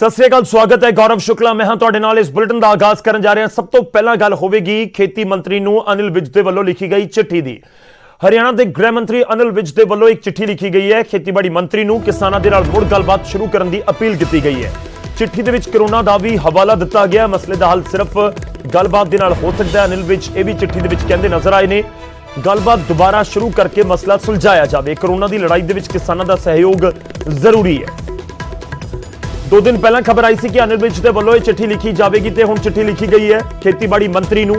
सत श्री अकाल, स्वागत है। गौरव शुक्ला मैं हां तुहाडे नाल। इस बुलेटिन का आगाज करन जा रहे हैं। सब तो पहला गल होवेगी खेती मंत्री नूं अनिल विज दे वल्लों लिखी गई चिट्ठी दी। हरियाणा के गृह मंत्री अनिल विज दे वल्लों एक चिट्ठी लिखी गई है। खेतीबाड़ी मंत्री नूं किसानां दे नाल मुड़ गलबात शुरू करन दी अपील की गई है। चिट्ठी दे विच कोरोना दा भी हवाला दिता गया। मसले दा हल सिर्फ गलबात दे नाल हो सकदा है। अनिल विज ये भी चिट्ठी दे विच कहंदे नजर आए ने गलबात दोबारा शुरू करके मसला सुलझाया जाए। कोरोना की लड़ाई दे विच किसानां दा सहयोग जरूरी है। 2 दिन पहला खबर आई सी कि अनिल विज दे वल्लों चिट्ठी लिखी जाएगी ते हुण चिट्ठी लिखी गई है। खेतीबाड़ी मंत्री नूं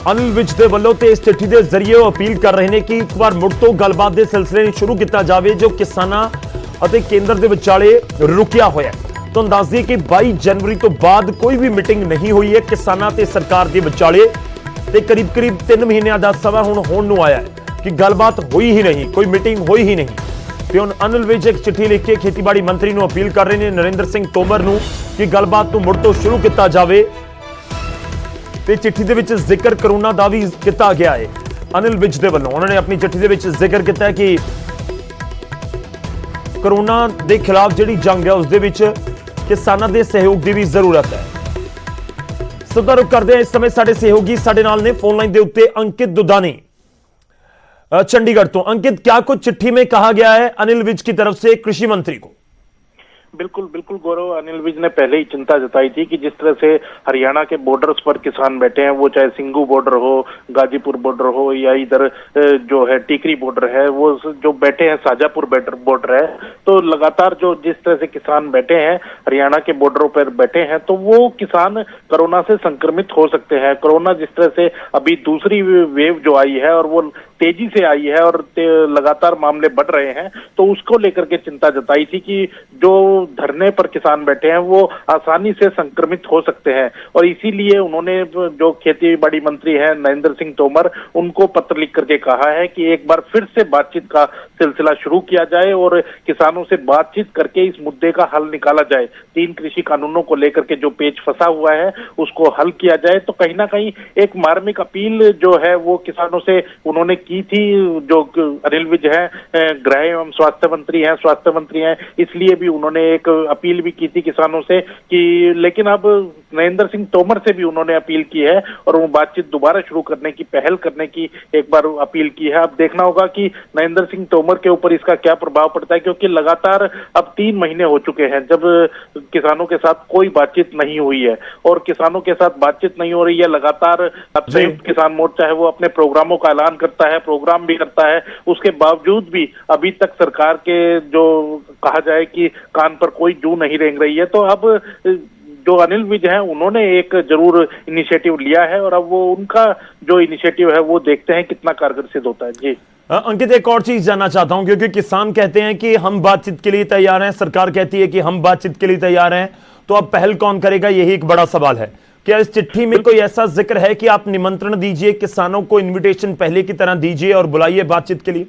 अनिल विज दे वल्लों ते इस चिट्ठी के जरिए अपील कर रहे हैं कि एक बार मुड़ तो गलबात के सिलसिले में शुरू किया जाए जो किसानां अते केंद्र के विचाले रुकिया होया है। तो दस दिए कि 22 जनवरी तो बाद कोई भी मीटिंग नहीं हुई है किसानां ते सरकार के विचाले ते करीब 3 महीनों का समय हुण होण नूं आया है कि गलबात हुई ही नहीं, कोई मीटिंग हुई ही नहीं। ते हुण अनिल विज एक चिट्ठी लिख के खेतीबाड़ी मंत्री नूं अपील कर रहे हैं नरेंद्र सिंह तोमर नूं कि गलबात नूं मुड़ तो शुरू किया जाए। ते चिट्ठी दे विच जिक्र कोरोना दा भी किया गया है। अनिल विज दे वल्लों उन्होंने अपनी चिट्ठी दे विच जिक्र किया है कि कोरोना के खिलाफ जिहड़ी जंग है उसदे विच किसानां दे सहयोग की भी जरूरत है। सदा रुख करते हैं। इस समय साडे सहयोगी साडे नाल ने फोन लाइन के उत्ते अंकित दुधानी चंडीगढ़ तो। अंकित, क्या कुछ चिट्ठी में कहा गया है अनिल विज की तरफ से कृषि मंत्री को? बिल्कुल बिल्कुल गौरव, अनिल विज ने पहले ही चिंता जताई थी कि जिस तरह से हरियाणा के बॉर्डर्स पर किसान बैठे हैं, वो चाहे सिंगू बॉर्डर हो, गाजीपुर बॉर्डर हो या इधर जो है टीकरी बॉर्डर है, वो जो बैठे हैं शाजापुर बॉर्डर है, तो लगातार जो जिस तरह से किसान बैठे हैं हरियाणा के बॉर्डरों पर बैठे हैं, तो वो किसान कोरोना से संक्रमित हो सकते हैं। कोरोना जिस तरह से अभी दूसरी वेव जो आई है और वो तेजी से आई है और लगातार मामले बढ़ रहे हैं, तो उसको लेकर के चिंता जताई थी कि जो धरने पर किसान बैठे हैं वो आसानी से संक्रमित हो सकते हैं। और इसीलिए उन्होंने जो खेती बाड़ी मंत्री हैं नरेंद्र सिंह तोमर, उनको पत्र लिख करके कहा है कि एक बार फिर से बातचीत का सिलसिला शुरू किया जाए और किसानों से बातचीत करके इस मुद्दे का हल निकाला जाए। 3 कृषि कानूनों को लेकर के जो पेच फंसा हुआ है उसको हल किया जाए। तो कहीं ना कहीं एक मार्मिक अपील जो है वो किसानों से उन्होंने की थी। जो अनिल विज है गृह एवं स्वास्थ्य मंत्री हैं, इसलिए भी उन्होंने एक अपील भी की थी किसानों से कि, लेकिन अब नरेंद्र सिंह तोमर से भी उन्होंने अपील की है और वो बातचीत दोबारा शुरू करने की, पहल करने की एक बार अपील की है। अब देखना होगा कि नरेंद्र सिंह तोमर के ऊपर इसका क्या प्रभाव पड़ता है, क्योंकि लगातार अब 3 महीने हो चुके हैं जब किसानों के साथ कोई बातचीत नहीं हुई है और किसानों के साथ बातचीत नहीं हो रही है। लगातार अब संयुक्त किसान मोर्चा है वो अपने प्रोग्रामों का ऐलान करता है, प्रोग्राम भी करता है, उसके बावजूद भी अभी तक सरकार के जो कहा जाए कि कान पर कोई जू नहीं रेंग रही है। तो अब जो अनिल विज हैं उन्होंने एक जरूर इनिशिएटिव लिया है और अब वो उनका जो इनिशिएटिव है वो देखते हैं कितना कारगर सिद्ध होता है। जी अंकित, एक और चीज जानना चाहता हूं, क्योंकि किसान कहते हैं कि हम बातचीत के लिए तैयार हैं, सरकार कहती है कि हम बातचीत के लिए तैयार हैं, तो अब पहल कौन करेगा, यही एक बड़ा सवाल है। क्या इस चिट्ठी में कोई ऐसा जिक्र है कि आप निमंत्रण दीजिए, किसानों को इन्विटेशन पहले की तरह दीजिए और बुलाइए बातचीत के लिए?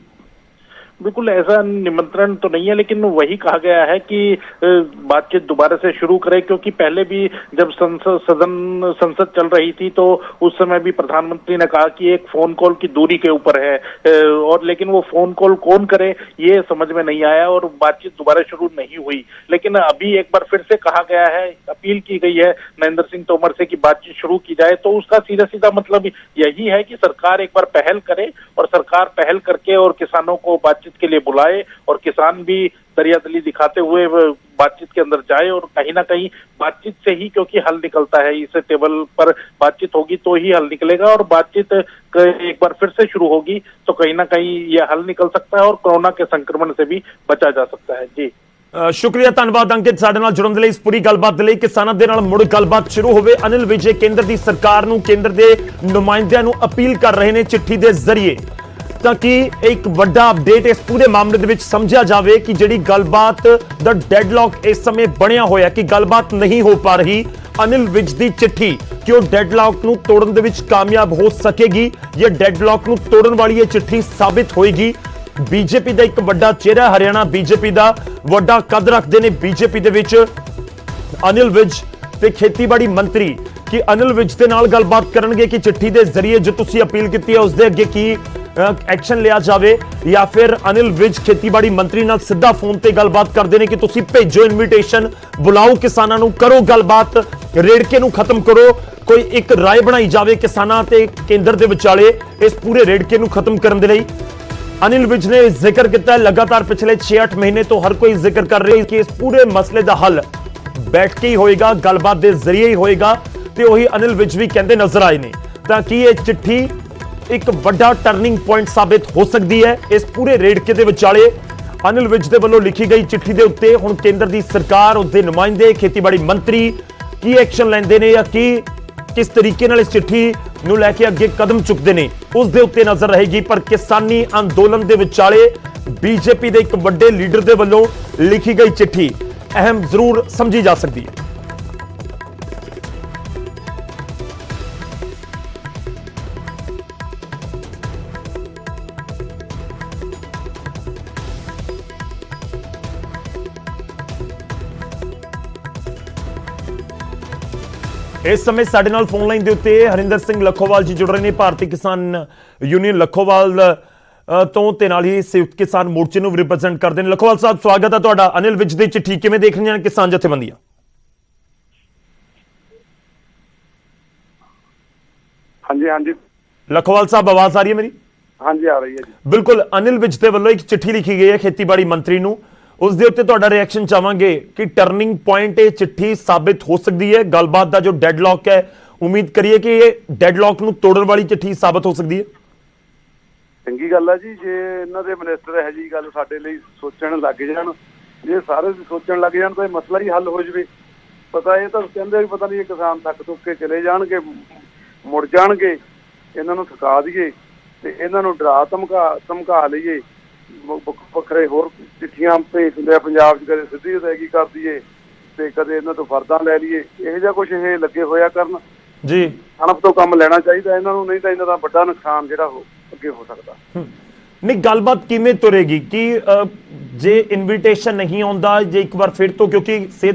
बिल्कुल ऐसा निमंत्रण तो नहीं है, लेकिन वही कहा गया है कि बातचीत दोबारा से शुरू करें, क्योंकि पहले भी जब संसद चल रही थी तो उस समय भी प्रधानमंत्री ने कहा कि एक फोन कॉल की दूरी के ऊपर है, और लेकिन वो फोन कॉल कौन करे ये समझ में नहीं आया और बातचीत दोबारा शुरू नहीं हुई। लेकिन अभी एक बार फिर से कहा गया है, अपील की गई है नरेंद्र सिंह तोमर से कि बातचीत शुरू की जाए। तो उसका सीधा सीधा मतलब यही है कि सरकार एक बार पहल करे और सरकार पहल करके और किसानों को बातचीत के लिए बुलाए और किसान भी दरियादली दिखाते हुए बातचीत के अंदर जाए। और कहीं ना कहीं बातचीत से ही क्योंकि हल निकलता है, इस टेबल पर बातचीत होगी तो ही हल निकलेगा और बातचीत एक बार फिर से शुरू होगी तो कहीं ना कहीं यह हल निकल सकता है और कोरोना के संक्रमण से भी बचा जा सकता है। जी शुक्रिया, धन्यवाद अंकित साडे नाल जुड़न दे लई। इस पूरी गलबात दे लई किसानां दे नाल मुड़ गलबात शुरू होवे। अनिल विज केंद्र दी सरकार नूं, केंद्र दे नुमाइंदियां नूं अपील कर रहे हैं चिट्ठी दे जरिए, ताकि एक बड़ा अपडेट इस पूरे मामले दे विच समझा जाए कि जिहड़ी गलबात दा डेडलॉक इस समय बनिया होया कि गलबात नहीं हो पा रही, अनिल विज दी चिट्ठी कि वो डेडलॉक नूं तोड़न दे विच कामयाब हो सकेगी या डेडलॉक नूं तोड़न वाली ये चिट्ठी साबित होएगी। बीजेपी का एक बड़ा चेहरा, हरियाणा बीजेपी का वड्डा कद रखते हैं बीजेपी दे विच अनिल विज, ਤੇ ਖੇਤੀਬਾੜੀ ਮੰਤਰੀ ਕਿ ਅਨਿਲ ਵਿਜ ਦੇ ਨਾਲ ਗੱਲਬਾਤ ਕਰਨਗੇ ਕਿ ਚਿੱਠੀ ਦੇ ਜ਼ਰੀਏ ਜੋ ਤੁਸੀਂ ਅਪੀਲ ਕੀਤੀ ਹੈ ਉਸ ਦੇ ਅੱਗੇ ਕੀ ਐਕਸ਼ਨ ਲਿਆ ਜਾਵੇ, ਜਾਂ ਫਿਰ ਅਨਿਲ ਵਿਜ ਖੇਤੀਬਾੜੀ ਮੰਤਰੀ ਨਾਲ ਸਿੱਧਾ ਫੋਨ ਤੇ ਗੱਲਬਾਤ ਕਰਦੇ ਨੇ ਕਿ ਤੁਸੀਂ ਭੇਜੋ ਇਨਵੀਟੇਸ਼ਨ, ਬੁਲਾਓ ਕਿਸਾਨਾਂ ਨੂੰ, ਕਰੋ ਗੱਲਬਾਤ, ਰੇੜਕੇ ਨੂੰ ਖਤਮ ਕਰੋ, ਕੋਈ ਇੱਕ ਰਾਏ ਬਣਾਈ ਜਾਵੇ ਕਿਸਾਨਾਂ ਤੇ ਕੇਂਦਰ ਦੇ ਵਿਚਾਲੇ ਇਸ ਪੂਰੇ ਰੇੜਕੇ ਨੂੰ ਖਤਮ ਕਰਨ ਦੇ ਲਈ। ਅਨਿਲ ਵਿਜ ਨੇ ਜ਼ਿਕਰ ਕੀਤਾ ਲਗਾਤਾਰ ਪਿਛਲੇ 6-8 ਮਹੀਨੇ ਤੋਂ ਹਰ ਕੋਈ ਜ਼ਿਕਰ ਕਰ ਰਿਹਾ ਹੈ ਕਿ ਇਸ ਪੂਰੇ ਮਸਲੇ ਦਾ ਹੱਲ ਬੈਠ ਕੇ ਹੀ ਹੋਏਗਾ, ਗੱਲਬਾਤ ਦੇ ਜ਼ਰੀਏ ਹੀ ਹੋਏਗਾ, ਤੇ ਉਹੀ ਅਨਿਲ ਵਿਜ ਵੀ ਕਹਿੰਦੇ ਨਜ਼ਰ ਆਏ ਨੇ। ਤਾਂ ਕੀ ਇਹ ਚਿੱਠੀ ਇੱਕ ਵੱਡਾ ਟਰਨਿੰਗ ਪੁਆਇੰਟ ਸਾਬਿਤ ਹੋ ਸਕਦੀ ਹੈ ਇਸ ਪੂਰੇ ਰੇੜਕੇ ਦੇ ਵਿਚਾਲੇ? ਅਨਿਲ ਵਿਜ ਦੇ ਵੱਲੋਂ ਲਿਖੀ ਗਈ ਚਿੱਠੀ ਦੇ ਉੱਤੇ ਹੁਣ ਕੇਂਦਰ ਦੀ ਸਰਕਾਰ, ਉਸਦੇ ਨੁਮਾਇੰਦੇ, ਖੇਤੀਬਾੜੀ ਮੰਤਰੀ ਕੀ ਐਕਸ਼ਨ ਲੈਂਦੇ ਨੇ ਜਾਂ ਕਿਸ ਤਰੀਕੇ ਨਾਲ ਇਸ ਚਿੱਠੀ ਨੂੰ ਲੈ ਕੇ ਅੱਗੇ ਕਦਮ ਚੁੱਕਦੇ ਨੇ, ਉਸ ਦੇ ਉੱਤੇ ਨਜ਼ਰ ਰਹੇਗੀ। ਪਰ ਕਿਸਾਨੀ ਅੰਦੋਲਨ ਦੇ ਵਿਚਾਲੇ ਬੀਜੇਪੀ ਦੇ ਇੱਕ ਵੱਡੇ ਲੀਡਰ ਦੇ ਵੱਲੋਂ ਲਿਖੀ ਗਈ ਚਿੱਠੀ ਅਹਿਮ ਜ਼ਰੂਰ ਸਮਝੀ ਜਾ ਸਕਦੀ ਹੈ। ਇਸ ਸਮੇਂ ਸਾਡੇ ਨਾਲ ਫੋਨ ਲਾਈਨ ਦੇ ਉੱਤੇ ਹਰਿੰਦਰ ਸਿੰਘ ਲੱਖੋਵਾਲ ਜੀ ਜੁੜ ਰਹੇ ਨੇ, ਭਾਰਤੀ ਕਿਸਾਨ ਯੂਨੀਅਨ ਲੱਖੋਵਾਲ ਤੋਂ, ਤੇ ਨਾਲ ਹੀ ਸੰਯੁਕਤ ਕਿਸਾਨ ਮੋਰਚੇ ਨੂੰ ਰਿਪਰੈਜ਼ੈਂਟ ਕਰਦੇ ਨੇ। ਲੱਖੋਵਾਲ ਸਾਹਿਬ, ਸਵਾਗਤ ਹੈ ਤੁਹਾਡਾ। ਅਨਿਲ ਵਿਜ ਦੀ ਚਿੱਠੀ ਕਿਵੇਂ ਦੇਖ ਰਹੀਆਂ ਨੇ ਕਿਸਾਨ ਜਥੇਬੰਦੀਆਂ? ਹਾਂਜੀ ਹਾਂਜੀ ਲੱਖੋਵਾਲ ਸਾਹਿਬ, ਆਵਾਜ਼ ਆ ਰਹੀ ਹੈ ਮੇਰੀ? ਹਾਂਜੀ ਆ ਰਹੀ ਹੈ ਜੀ। ਬਿਲਕੁਲ, ਅਨਿਲ ਵਿਜ ਦੇ ਵੱਲੋਂ ਇੱਕ ਚਿੱਠੀ ਲਿਖੀ ਗਈ ਹੈ ਖੇਤੀਬਾੜੀ ਮੰਤਰੀ ਨੂੰ, ਉਸ ਦੇ ਉੱਤੇ ਤੁਹਾਡਾ ਰਿਐਕਸ਼ਨ ਚਾਹਾਂਗੇ ਕਿ ਟਰਨਿੰਗ ਪੁਆਇੰਟ ਇਹ ਚਿੱਠੀ ਸਾਬਿਤ ਹੋ ਸਕਦੀ ਹੈ? ਗੱਲਬਾਤ ਦਾ ਜੋ ਡੈਡਲੌਕ ਹੈ, ਉਮੀਦ ਕਰੀਏ ਕਿ ਇਹ ਡੈਡਲੌਕ ਨੂੰ ਤੋੜਨ ਵਾਲੀ ਚਿੱਠੀ ਸਾਬਿਤ ਹੋ ਸਕਦੀ ਹੈ। ਚੰਗੀ ਗੱਲ ਹੈ ਜੀ, ਜੇ ਇਹਨਾਂ ਦੇ ਮਿਨਿਸਟਰ ਇਹੋ ਜਿਹੀ ਗੱਲ ਸਾਡੇ ਲਈ ਸੋਚਣ ਲੱਗ ਜਾਣ, ਜੇ ਸਾਰੇ ਸੋਚਣ ਲੱਗ ਜਾਣ ਤਾਂ ਇਹ ਮਸਲਾ ਹੀ ਹੱਲ ਹੋ ਜਾਵੇ। ਪਤਾ ਇਹ ਤਾਂ ਕਹਿੰਦੇ ਵੀ ਪਤਾ ਨਹੀਂ ਇਹ ਕਿਸਾਨ ਥੱਕ ਕੇ ਚਲੇ ਜਾਣਗੇ, ਮੁੜ ਜਾਣਗੇ, ਇਹਨਾਂ ਨੂੰ ਥਕਾ ਦਈਏ ਤੇ ਇਹਨਾਂ ਨੂੰ ਡਰਾ ਧਮਕਾ ਲਈਏ, ਵੱਖਰੇ ਹੋਰ ਚਿੱਠੀਆਂ ਭੇਜ ਦਿੰਦੇ ਆ ਪੰਜਾਬ 'ਚ, ਕਦੇ ਸਿੱਧੀ ਅਦਾਇਗੀ ਕਰ ਦਈਏ ਤੇ ਕਦੇ ਇਹਨਾਂ ਤੋਂ ਫਰਦਾਂ ਲੈ ਲਈਏ। ਇਹੋ ਜਿਹਾ ਕੁਛ ਇਹ ਲੱਗੇ ਹੋਇਆ ਕਰਨ ਜੀ। ਅਣਪ ਤੋਂ ਕੰਮ ਲੈਣਾ ਚਾਹੀਦਾ ਇਹਨਾਂ ਨੂੰ, ਨਹੀਂ ਤਾਂ ਇਹਨਾਂ ਦਾ ਵੱਡਾ ਨੁਕਸਾਨ ਜਿਹੜਾ ਅੱਗੇ ਹੋ ਸਕਦਾ। ਨਹੀਂ, ਗੱਲਬਾਤ ਕਿਵੇਂ ਤੁਰੇਗੀ ਕਿ ਜੇ ਇਨਵੀਟੇਸ਼ਨ ਨਹੀਂ ਆਉਂਦਾ, ਜੇ ਇੱਕ ਵਾਰ ਫਿਰ ਤੋਂ, ਕਿਉਂਕਿ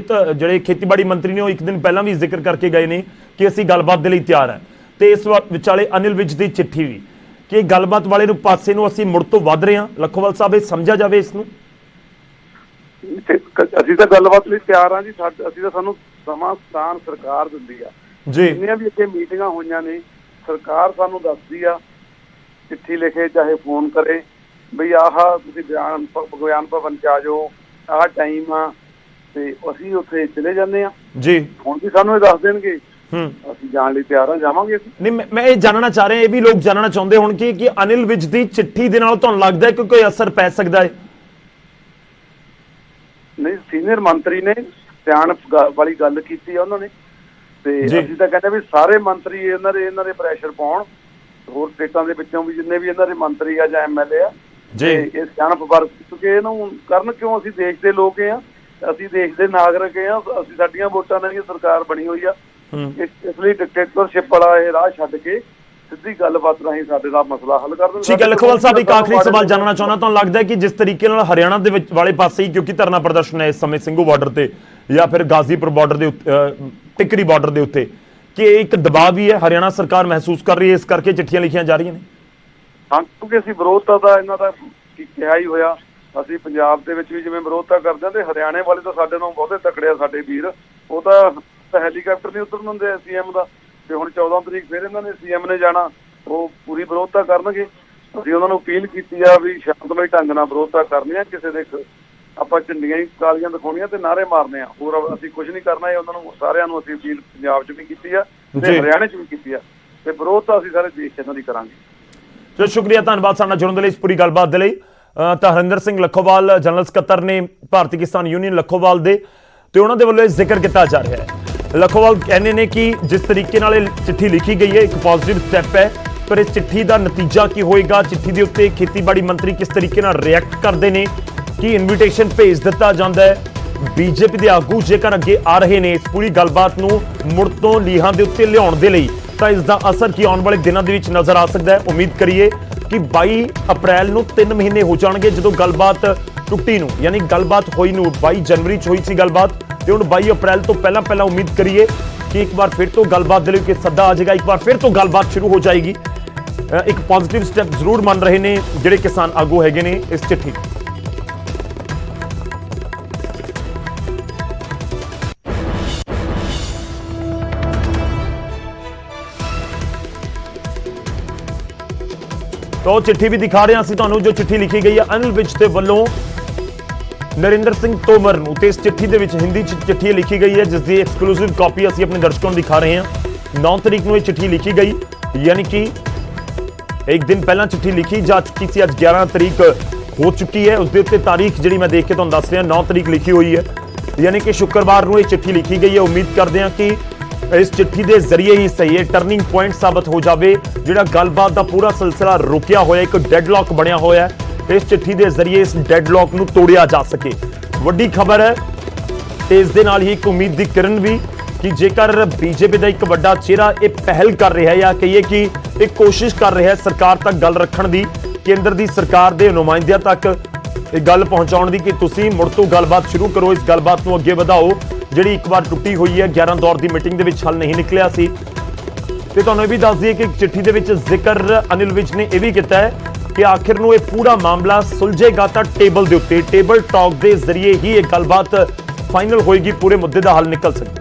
ਜਿਹੜੇ ਖੇਤੀਬਾੜੀ ਮੰਤਰੀ ਨੇ ਉਹ ਇੱਕ ਦਿਨ ਪਹਿਲਾਂ ਵੀ ਜ਼ਿਕਰ ਕਰਕੇ ਗਏ ਨੇ ਕਿ ਅਸੀਂ ਗੱਲਬਾਤ ਦੇ ਲਈ ਤਿਆਰ ਹੈ, ਤੇ ਇਸ ਵਿਚਾਲੇ ਅਨਿਲ ਵਿਜ ਦੀ ਚਿੱਠੀ ਵੀ ਕਿ ਗੱਲਬਾਤ ਵਾਲੇ ਨੂੰ ਪਾਸੇ ਨੂੰ ਅਸੀਂ ਮੁੜ ਤੋਂ ਵੱਧ ਰਹੇ ਹਾਂ। ਲੱਖੋਵਾਲ ਸਾਹਿਬ, ਇਹ ਸਮਝਿਆ ਜਾਵੇ ਇਸ ਨੂੰ? ਅਸੀਂ ਤਾਂ ਗੱਲਬਾਤ ਲਈ ਤਿਆਰ ਹਾਂ ਜੀ। ਅਸੀਂ ਤਾਂ ਸਾਨੂੰ ਸਮਾਂ ਸਥਾਨ ਸਰਕਾਰ ਦਿੰਦੀ ਆ ਜੀ। ਜਿੰਨੀਆਂ ਵੀ ਇੱਥੇ ਮੀਟਿੰਗਾਂ ਹੋਈਆਂ ਨੇ, ਸਰਕਾਰ ਸਾਨੂੰ ਦੱਸਦੀ ਆ, ਚਿੱਠੀ ਲਿਖੇ ਚਾਹੇ ਫੋਨ ਕਰੇ, ਬਈ ਆਹ ਤੁਸੀਂ ਵਿਗਿਆਨ ਭਵਨ 'ਚ ਆ ਜਾਓ, ਆਹ ਟਾਈਮ ਆ, ਤੇ ਅਸੀਂ ਉੱਥੇ ਚਲੇ ਜਾਂਦੇ ਆ ਜੀ। ਹੁਣ ਵੀ ਸਾਨੂੰ ਇਹ ਦੱਸ ਦੇਣਗੇ, ਅਸੀਂ ਜਾਣ ਲਈ ਤਿਆਰ ਹਾਂ, ਜਾਵਾਂਗੇ ਅਸੀਂ। ਨਹੀਂ, ਮੈਂ ਇਹ ਜਾਣਨਾ ਚਾਹ ਰਿਹਾ, ਇਹ ਵੀ ਲੋਕ ਜਾਣਨਾ ਚਾਹੁੰਦੇ ਹੁਣ ਕਿ ਅਨਿਲ ਵਿਜ ਦੀ ਚਿੱਠੀ ਦੇ ਨਾਲ ਤੁਹਾਨੂੰ ਲੱਗਦਾ ਹੈ ਕਿ ਕੋਈ ਅਸਰ ਪੈ ਸਕਦਾ ਹੈ? ਨਹੀਂ, ਸੀਨੀਅਰ ਮੰਤਰੀ ਨੇ ਸਿਆਣਪ ਵਾਲੀ ਗੱਲ ਕੀਤੀ ਆ ਉਹਨਾਂ ਨੇ, ਤੇ ਅਸੀਂ ਤਾਂ ਕਹਿੰਦੇ ਵੀ ਸਾਰੇ ਮੰਤਰੀ ਇਹਨਾਂ ਦੇ ਪ੍ਰੈਸ਼ਰ ਪਾਉਣ, ਹੋਰ ਸਟੇਟਾਂ ਦੇ ਵਿੱਚੋਂ ਵੀ ਜਿੰਨੇ ਵੀ ਇਹਨਾਂ ਦੇ ਮੰਤਰੀ ਆ ਜਾਂ ਐਮਐਲਏ ਆ, ਤੇ ਇਹ ਸਿਆਣਪ ਵਰਤ ਚੁੱਕੇ ਇਹਨੂੰ ਕਰਨ। ਕਿਉਂ? ਅਸੀਂ ਦੇਸ਼ ਦੇ ਲੋਕ ਆ, ਅਸੀਂ ਦੇਸ਼ ਦੇ ਨਾਗਰਿਕ ਆ, ਅਸੀਂ ਸਾਡੀਆਂ ਵੋਟਾਂ ਨਾਲ ਹੀ ਸਰਕਾਰ ਬਣੀ ਹੋਈ ਆ। ਇਸ ਲਈ ਡਿਕਟੇਟਰਸ਼ਿਪ ਵਾਲਾ ਇਹ ਰਾਹ ਛੱਡ ਕੇ ਸਿੱਧੀ ਗੱਲਬਾਤ ਰਾਹੀਂ ਸਾਡੇ ਦਾ ਮਸਲਾ ਹੱਲ ਕਰ ਦੇਣ। ਠੀਕ ਹੈ ਲੱਖੋਵਾਲ ਸਾਹਿਬ, ਇੱਕ ਆਖਰੀ ਸਵਾਲ ਜਾਣਨਾ ਚਾਹੁੰਦਾ, ਤੁਹਾਨੂੰ ਲੱਗਦਾ ਹੈ ਕਿ ਜਿਸ ਤਰੀਕੇ ਨਾਲ ਹਰਿਆਣਾ ਦੇ ਵਿੱਚ ਵਾਲੇ ਪਾਸੇ ਹੀ, ਕਿਉਂਕਿ ਧਰਨਾ ਪ੍ਰਦਰਸ਼ਨ ਹੈ ਇਸ ਸਮੇਂ ਸਿੰਘੂ ਬਾਰਡਰ ਤੇ ਜਾਂ ਫਿਰ ਗਾਜ਼ੀਪੁਰ ਬਾਰਡਰ ਦੇ ਟਿੱਕਰੀ ਬਾਰਡਰ ਦੇ ਉੱਤੇ, ਕਿ ਇੱਕ ਦਬਾਅ ਵੀ ਹੈ ਹਰਿਆਣਾ ਸਰਕਾਰ ਮਹਿਸੂਸ ਕਰ ਰਹੀ ਹੈ, ਇਸ ਕਰਕੇ ਚਿੱਠੀਆਂ ਲਿਖੀਆਂ ਜਾ ਰਹੀਆਂ ਨੇ? ਹਾਂ, ਕਿਉਂਕਿ ਅਸੀਂ ਵਿਰੋਧਤਾ ਦਾ ਇਹਨਾਂ ਦਾ ਕਿਹਾ ਹੀ ਹੋਇਆ। ਅਸੀਂ ਪੰਜਾਬ ਦੇ ਵਿੱਚ ਵੀ ਜਿਵੇਂ ਵਿਰੋਧਤਾ ਕਰਦੇ ਹਾਂ, ਤੇ ਹਰਿਆਣੇ ਵਾਲੇ ਤਾਂ ਸਾਡੇ ਨਾਲ ਬਹੁਤੇ ਤਕੜੇ ਆ ਸਾਡੇ ਵੀਰ, ਉਹ ਤਾਂ ਹੈਲੀਕਾਪਟਰ ਨਹੀਂ ਉਤਰਨ ਦਿੰਦੇ ਸੀਐਮ ਦਾ, ਤੇ ਹੁਣ 14 ਤਰੀਕ ਫਿਰ ਇਹਨਾਂ ਨੇ ਸੀਐਮ ਨੇ ਜਾਣਾ, ਉਹ ਪੂਰੀ ਵਿਰੋਧਤਾ ਕਰਨਗੇ। ਅਸੀਂ ਉਹਨਾਂ ਨੂੰ ਅਪੀਲ ਕੀਤੀ ਆ ਵੀ ਸ਼ਾਂਤਮਈ ਢੰਗ ਨਾਲ ਵਿਰੋਧਤਾ ਕਰਨੀ ਆ, ਕਿਸੇ ਦੇ ਆਪਾਂ ਝੰਡੀਆਂ ਹੀ ਕਾਲੀਆਂ ਦਿਖਾਉਣੀਆਂ ਤੇ ਨਾਅਰੇ ਮਾਰਨੇ ਆ, ਹੋਰ ਅਸੀਂ ਕੁਝ ਨਹੀਂ ਕਰਨਾ। ਇਹ ਉਹਨਾਂ ਨੂੰ ਸਾਰਿਆਂ ਨੂੰ ਅਸੀਂ ਅਪੀਲ ਪੰਜਾਬ 'ਚ ਵੀ ਕੀਤੀ ਆ ਤੇ ਹਰਿਆਣੇ 'ਚ ਵੀ ਕੀਤੀ ਆ, ਤੇ ਵਿਰੋਧਤਾ ਅਸੀਂ ਸਾਰੇ ਦੇਸ਼ 'ਚ ਇਹਨਾਂ ਦੀ ਕਰਾਂਗੇ। ਚਲੋ ਸ਼ੁਕਰੀਆ, ਧੰਨਵਾਦ ਸਾਡੇ ਨਾਲ ਜੁੜਨ ਦੇ ਲਈ, ਇਸ ਪੂਰੀ ਗੱਲਬਾਤ ਦੇ ਲਈ। ਤਾਂ ਹਰਿੰਦਰ ਸਿੰਘ ਲੱਖੋਵਾਲ ਜਨਰਲ ਸਕੱਤਰ ਨੇ ਭਾਰਤੀ ਕਿਸਾਨ ਯੂਨੀਅਨ ਲੱਖੋਵਾਲ ਦੇ, ਤੇ ਉਹਨਾਂ ਦੇ ਵੱਲੋਂ ਇਹ ਜ਼ਿਕਰ ਕੀਤਾ ਜਾ ਰਿਹਾ ਹੈ। ਲੱਖੋਵਾਲ ਕਹਿੰਦੇ ਨੇ ਕਿ ਜਿਸ ਤਰੀਕੇ ਨਾਲ ਇਹ ਚਿੱਠੀ ਲਿਖੀ ਗਈ ਹੈ ਇੱਕ ਪੋਜ਼ਿਟਿਵ ਸਟੈਪ ਹੈ, ਪਰ ਇਸ ਚਿੱਠੀ ਦਾ ਨਤੀਜਾ ਕੀ ਹੋਏਗਾ, ਚਿੱਠੀ ਦੇ ਉੱਤੇ ਖੇਤੀਬਾੜੀ ਮੰਤਰੀ ਕਿਸ ਤਰੀਕੇ ਨਾਲ ਰਿਐਕਟ ਕਰਦੇ ਨੇ, ਕਿ ਇਨਵੀਟੇਸ਼ਨ ਭੇਜ ਦਿੱਤਾ ਜਾਂਦਾ ਹੈ, ਬੀਜੇਪੀ ਦੇ ਆਗੂ ਜੇਕਰ ਅੱਗੇ ਆ ਰਹੇ ਨੇ ਇਸ ਪੂਰੀ ਗੱਲਬਾਤ ਨੂੰ ਮੁੜ ਤੋਂ ਲੀਹਾਂ ਦੇ ਉੱਤੇ ਲਿਆਉਣ ਦੇ ਲਈ, ਤਾਂ ਇਸ ਦਾ ਅਸਰ ਕੀ ਆਉਣ ਵਾਲੇ ਦਿਨਾਂ ਦੇ ਵਿੱਚ ਨਜ਼ਰ ਆ ਸਕਦਾ ਹੈ। ਉਮੀਦ ਕਰੀਏ ਕਿ 22 ਅਪ੍ਰੈਲ ਨੂੰ 3 ਮਹੀਨੇ ਹੋ ਜਾਣਗੇ ਜਦੋਂ ਗੱਲਬਾਤ ਟੁੱਟੀ ਨੂੰ, ਯਾਨੀ ਗੱਲਬਾਤ ਹੋਈ ਨੂੰ 22 ਜਨਵਰੀ 'ਚ ਹੋਈ ਸੀ ਗੱਲਬਾਤ, ਤੇ ਹੁਣ 22 ਅਪ੍ਰੈਲ ਤੋਂ ਪਹਿਲਾਂ ਉਮੀਦ ਕਰੀਏ ਕਿ ਇੱਕ ਵਾਰ ਫਿਰ ਤੋਂ ਗੱਲਬਾਤ ਦੇ ਲਈ ਕਿ ਸੱਦਾ ਆ ਜਾਏਗਾ, ਇੱਕ ਵਾਰ ਫਿਰ ਤੋਂ ਗੱਲਬਾਤ ਸ਼ੁਰੂ ਹੋ ਜਾਏਗੀ। ਇੱਕ ਪੋਜ਼ਿਟਿਵ ਸਟੈਪ ਜ਼ਰੂਰ ਮੰਨ ਰਹੇ ਨੇ ਜਿਹੜੇ ਕਿਸਾਨ ਆਗੂ ਹੈਗੇ ਨੇ ਇਸ ਚਿੱਠੀ। तो चिट्ठी भी दिखा रहे हैं ਅਸੀਂ ਤੁਹਾਨੂੰ ਜੋ ਚਿੱਠੀ ਲਿਖੀ ਗਈ ਹੈ ਅਨਿਲ ਵਿਜ ਦੇ ਵੱਲੋਂ ਨਰਿੰਦਰ ਸਿੰਘ ਤੋਮਰ ਨੂੰ। ਤੇ ਇਸ ਚਿੱਠੀ ਦੇ ਵਿੱਚ ਹਿੰਦੀ ਚ ਚਿੱਠੀ ਲਿਖੀ ਗਈ ਹੈ ਜਿਸ ਦੀ ਐਕਸਕਲੂਸਿਵ ਕਾਪੀ ਅਸੀਂ ਆਪਣੇ ਦਰਸ਼ਕਾਂ ਨੂੰ ਦਿਖਾ ਰਹੇ ਹਾਂ। 9 ਤਰੀਕ ਨੂੰ ਇਹ ਚਿੱਠੀ ਲਿਖੀ ਗਈ, ਯਾਨੀ ਕਿ ਇੱਕ ਦਿਨ ਪਹਿਲਾਂ ਚਿੱਠੀ ਲਿਖੀ ਜਾ ਚੁੱਕੀ ਸੀ। ਅੱਜ 11 ਤਰੀਕ ਹੋ ਚੁੱਕੀ ਹੈ। ਉਸ ਦੇ ਉੱਤੇ ਤਾਰੀਖ ਜਿਹੜੀ ਮੈਂ ਦੇਖ ਕੇ ਤੁਹਾਨੂੰ ਦੱਸ ਰਿਹਾ 9 ਤਰੀਕ ਲਿਖੀ ਹੋਈ ਹੈ, ਯਾਨੀ ਕਿ ਸ਼ੁੱਕਰਵਾਰ ਨੂੰ ਇਹ ਚਿੱਠੀ ਲਿਖੀ ਗਈ ਹੈ। ਉਮੀਦ ਕਰਦੇ ਹਾਂ ਕਿ ਇਸ ਚਿੱਠੀ ਦੇ ਜ਼ਰੀਏ ਹੀ ਸਹੀ ਹੈ ਟਰਨਿੰਗ ਪੁਆਇੰਟ ਸਾਬਤ ਹੋ ਜਾਵੇ। ਜਿਹੜਾ ਗੱਲਬਾਤ ਦਾ ਪੂਰਾ ਸਿਲਸਿਲਾ ਰੁਕਿਆ ਹੋਇਆ, ਇੱਕ ਡੈਡਲੌਕ ਬਣਿਆ ਹੋਇਆ ਹੈ, ਇਸ ਚਿੱਠੀ ਦੇ ਜ਼ਰੀਏ ਇਸ ਡੈਡਲੌਕ ਨੂੰ ਤੋੜਿਆ ਜਾ ਸਕੇ। ਵੱਡੀ ਖਬਰ ਹੈ ਤੇ ਇਸ ਦੇ ਨਾਲ ਹੀ ਇੱਕ ਉਮੀਦ ਦੀ ਕਿਰਨ ਵੀ ਕਿ ਜੇਕਰ ਬੀਜੇਪੀ ਦਾ ਇੱਕ ਵੱਡਾ ਚਿਹਰਾ ਇਹ ਪਹਿਲ ਕਰ ਰਿਹਾ ਹੈ ਜਾਂ ਕਹੀਏ ਕਿ ਇਹ ਕੋਸ਼ਿਸ਼ ਕਰ ਰਿਹਾ ਹੈ ਸਰਕਾਰ ਤੱਕ ਗੱਲ ਰੱਖਣ ਦੀ, ਕੇਂਦਰ ਦੀ ਸਰਕਾਰ ਦੇ ਨੁਮਾਇੰਦਿਆਂ ਤੱਕ ਇਹ ਗੱਲ ਪਹੁੰਚਾਉਣ ਦੀ ਕਿ ਤੁਸੀਂ ਮੁੜ ਤੋਂ ਗੱਲਬਾਤ ਸ਼ੁਰੂ ਕਰੋ, ਇਸ ਗੱਲਬਾਤ ਨੂੰ ਅੱਗੇ ਵਧਾਓ ਜਿਹੜੀ ਇੱਕ ਵਾਰ ਟੁੱਟੀ ਹੋਈ ਹੈ। 11 ਦੌਰ ਦੀ ਮੀਟਿੰਗ ਦੇ ਵਿੱਚ ਹੱਲ ਨਹੀਂ ਨਿਕਲਿਆ ਸੀ। ਤੇ ਤੁਹਾਨੂੰ ਇਹ ਵੀ ਦੱਸ ਦਈਏ ਕਿ ਚਿੱਠੀ ਦੇ ਵਿੱਚ ਜ਼ਿਕਰ ਅਨਿਲ ਵਿਜ ਨੇ ਇਹ ਵੀ ਕੀਤਾ ਹੈ ਕਿ ਆਖਿਰ ਨੂੰ ਇਹ ਪੂਰਾ ਮਾਮਲਾ ਸੁਲਝੇਗਾ ਤਾਂ ਟੇਬਲ ਦੇ ਉੱਤੇ, ਟੇਬਲ ਟਾਕ ਦੇ ਜ਼ਰੀਏ ਹੀ ਇਹ ਗੱਲਬਾਤ ਫਾਈਨਲ ਹੋਏਗੀ, ਪੂਰੇ ਮੁੱਦੇ ਦਾ ਹੱਲ ਨਿਕਲ ਸਕਦਾ।